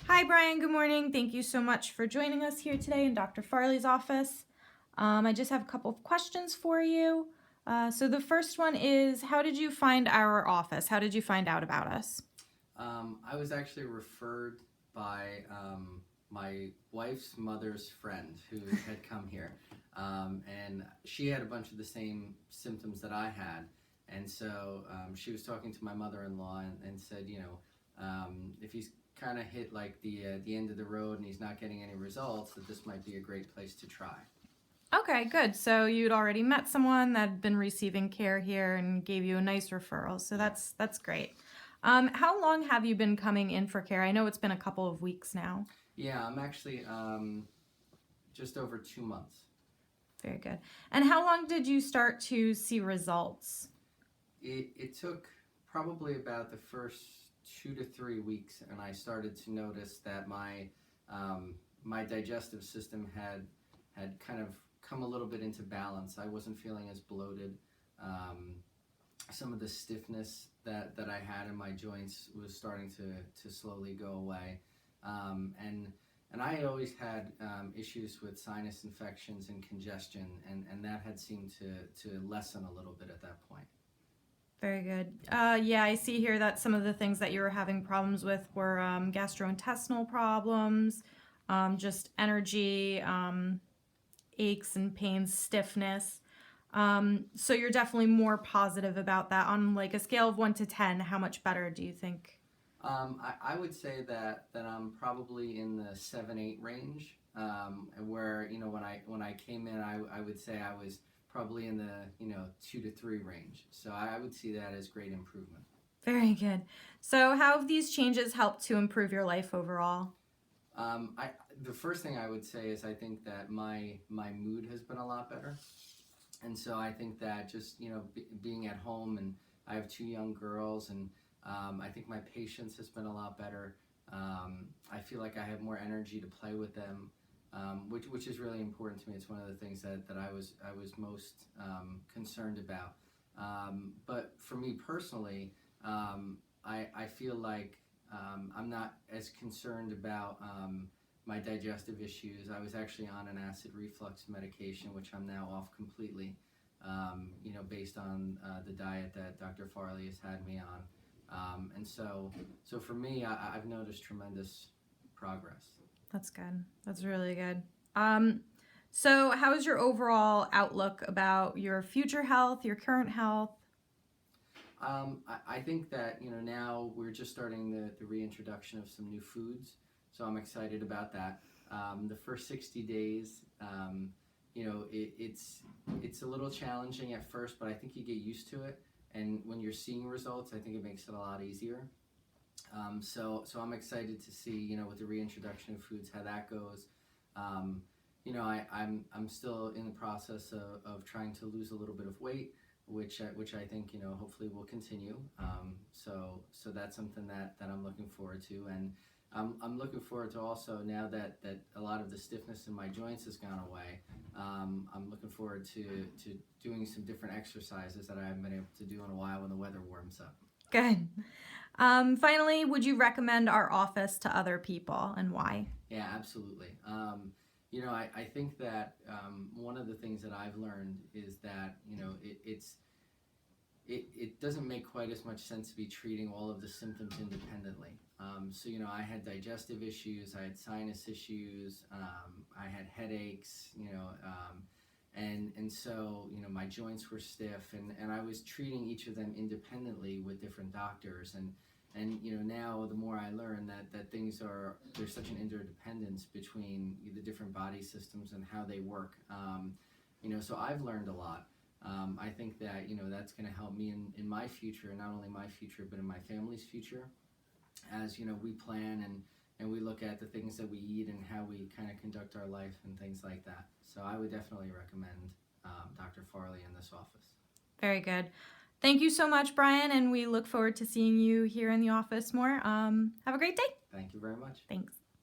Hi, Brian. Good morning. Thank you so much for joining us here today in Dr. Farley's office. I just have a couple of questions for you. So the first one is, how did you find our office? How did you find out about us? I was actually referred by my wife's mother's friend who had come here, and she had a bunch of the same symptoms that I had, and so she was talking to my mother-in-law and said, if he's kind of hit like the end of the road and he's not getting any results, that this might be a great place to try. Okay, good. So you'd already met someone that had been receiving care here and gave you a nice referral. So Yeah. that's great. How long have you been coming in for care? I know it's been a couple of weeks now. Yeah, I'm actually just over 2 months. Very good. And how long did you start to see results? It took probably about the first 2 to 3 weeks, and I started to notice that my digestive system had kind of come a little bit into balance. I wasn't feeling as bloated. Um, some of the stiffness that I had in my joints was starting to slowly go away, and I always had issues with sinus infections and congestion, and that had seemed to lessen a little bit at that point. Very good. Yeah, I see here that some of the things that you were having problems with were gastrointestinal problems, just energy, aches and pains, stiffness. So you're definitely more positive about that. On like a scale of 1 to 10, how much better do you think? I would say that I'm probably in the 7-8 range, where when I came in, I would say I was probably in the 2 to 3 range. So I would see that as great improvement. Very good. So how have these changes helped to improve your life overall? I The first thing I would say is I think that my mood has been a lot better, and so I think that just being at home, and I have 2 young girls, and I think my patience has been a lot better. I feel like I have more energy to play with them, which is really important to me. It's one of the things that I was most concerned about. But for me personally, I feel like I'm not as concerned about my digestive issues. I was actually on an acid reflux medication, which I'm now off completely, based on the diet that Dr. Farley has had me on. And so for me, I've noticed tremendous progress. That's good. That's really good. Um, so how's your overall outlook about your future health, your current health? I think that now we're just starting the reintroduction of some new foods, so I'm excited about that. The first 60 days, it's a little challenging at first, but I think you get used to it, and when you're seeing results, I think it makes it a lot easier. So I'm excited to see with the reintroduction of foods how that goes. I'm still in the process of trying to lose a little bit of weight, which I think hopefully will continue. So that's something that I'm looking forward to, and I'm looking forward to also, now that a lot of the stiffness in my joints has gone away. I'm looking forward to doing some different exercises that I haven't been able to do in a while when the weather warms up. Good. Finally, would you recommend our office to other people and why? Yeah, absolutely. I think that one of the things that I've learned is that it doesn't make quite as much sense to be treating all of the symptoms independently. So I had digestive issues, I had sinus issues, I had headaches, and so my joints were stiff, and I was treating each of them independently with different doctors, and now the more I learn that there's such an interdependence between the different body systems and how they work. So I've learned a lot. I think that that's going to help me in my future, and not only my future but in my family's future, as we plan and we look at the things that we eat and how we kind of conduct our life and things like that. So I would definitely recommend Dr. Farley in this office. Very good. Thank you so much, Brian, and we look forward to seeing you here in the office more. Have a great day. Thank you very much. Thanks.